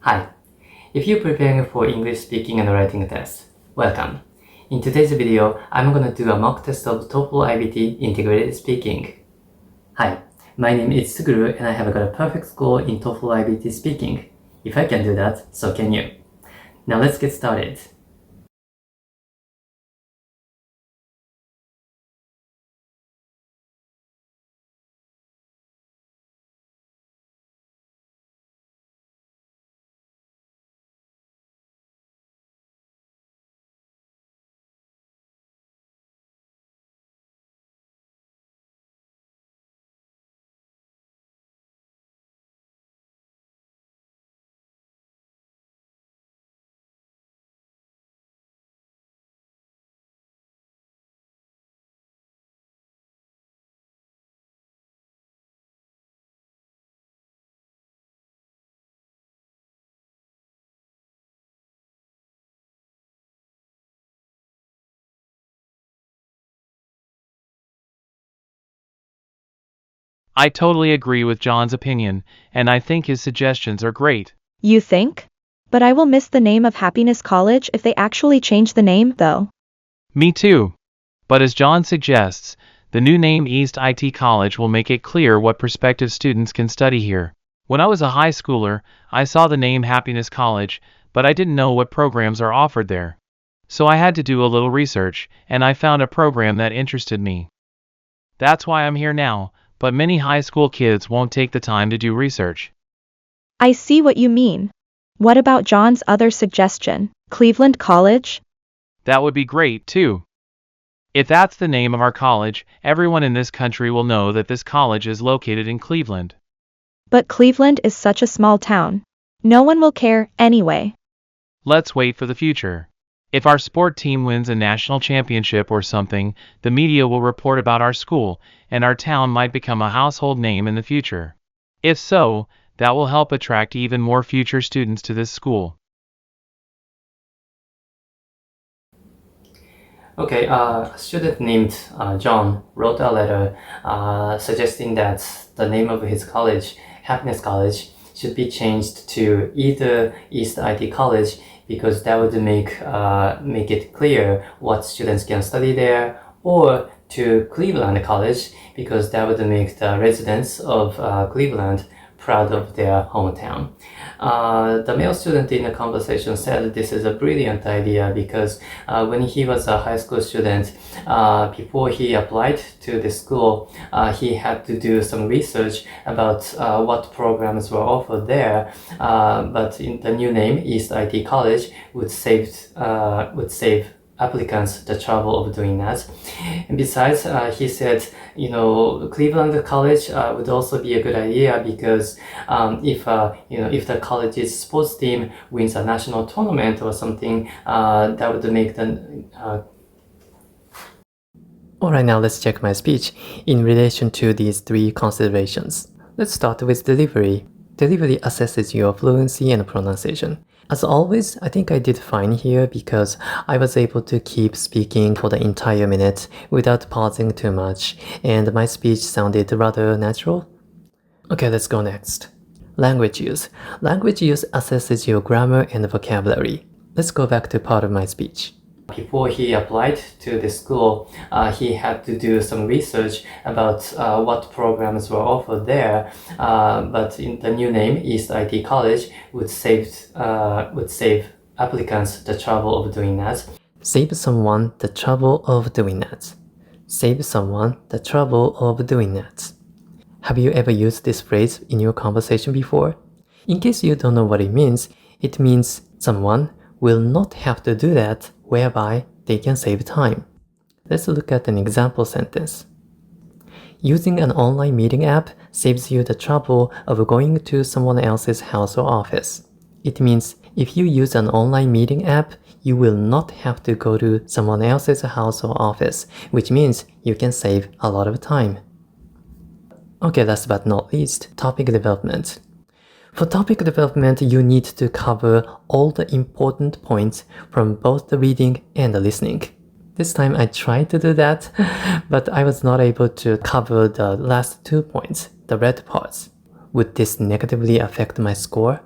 Hi, if you're preparing for English speaking and writing test, welcome. In today's video, I'm going to do a mock test of TOEFL IBT Integrated Speaking. Hi, my name is Suguru and I have got a perfect score in TOEFL IBT Speaking. If I can do that, so can you. Now let's get started. I totally agree with John's opinion, and I think his suggestions are great. You think? But I will miss the name of Happiness College if they actually change the name, though. Me too. But as John suggests, the new name East IT College will make it clear what prospective students can study here. When I was a high schooler, I saw the name Happiness College, but I didn't know what programs are offered there. So I had to do a little research, and I found a program that interested me. That's why I'm here now, but many high school kids won't take the time to do research. I see what you mean. What about John's other suggestion, Cleveland College? That would be great, too. If that's the name of our college, everyone in this country will know that this college is located in Cleveland. But Cleveland is such a small town. No one will care, anyway. Let's wait for the future. If our sport team wins a national championship or something, the media will report about our school, and our town might become a household name in the future. If so, that will help attract even more future students to this school. Okay, a student named John wrote a letter suggesting that the name of his college, Happiness College, should be changed to either East IT College because that would make it clear what students can study there, or to Cleveland College because that would make the residents of Cleveland proud of their hometown. The male student in the conversation said this is a brilliant idea because when he was a high school student, before he applied to the school, he had to do some research about what programs were offered there. But in the new name, East IT College, would save applicants the trouble of doing that. And besides, he said, Cleveland College would also be a good idea because if the college's sports team wins a national tournament or something, that would make the Alright, now let's check my speech in relation to these three considerations. Let's start with delivery. Delivery assesses your fluency and pronunciation. As always, I think I did fine here because I was able to keep speaking for the entire minute without pausing too much, and my speech sounded rather natural. Okay, let's go next. Language use. Language use assesses your grammar and vocabulary. Let's go back to part of my speech. Before he applied to the school, he had to do some research about what programs were offered there. But in the new name, East IT College, would save applicants the trouble of doing that. Save someone the trouble of doing that. Save someone the trouble of doing that. Have you ever used this phrase in your conversation before? In case you don't know what it means someone will not have to do that, whereby they can save time. Let's look at an example sentence. Using an online meeting app saves you the trouble of going to someone else's house or office. It means if you use an online meeting app, you will not have to go to someone else's house or office, which means you can save a lot of time. Okay, last but not least, topic development. For topic development, you need to cover all the important points from both the reading and the listening. This time I tried to do that, but I was not able to cover the last 2 points, the red parts. Would this negatively affect my score?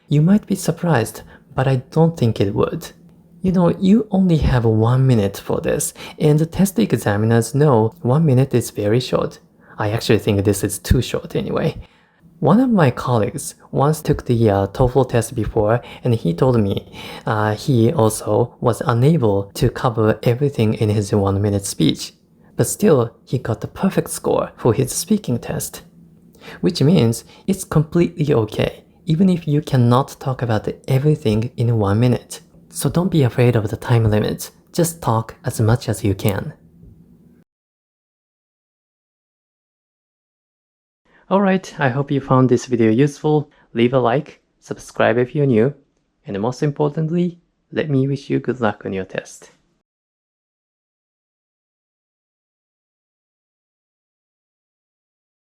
You might be surprised, but I don't think it would. You know, you only have 1 minute for this, and the test examiners know 1 minute is very short. I actually think this is too short anyway. One of my colleagues once took the TOEFL test before, and he told me he also was unable to cover everything in his 1 minute speech. But still, he got the perfect score for his speaking test. Which means it's completely okay, even if you cannot talk about everything in 1 minute. So don't be afraid of the time limit. Just talk as much as you can. Alright, I hope you found this video useful. Leave a like, subscribe if you're new, and most importantly, let me wish you good luck on your test.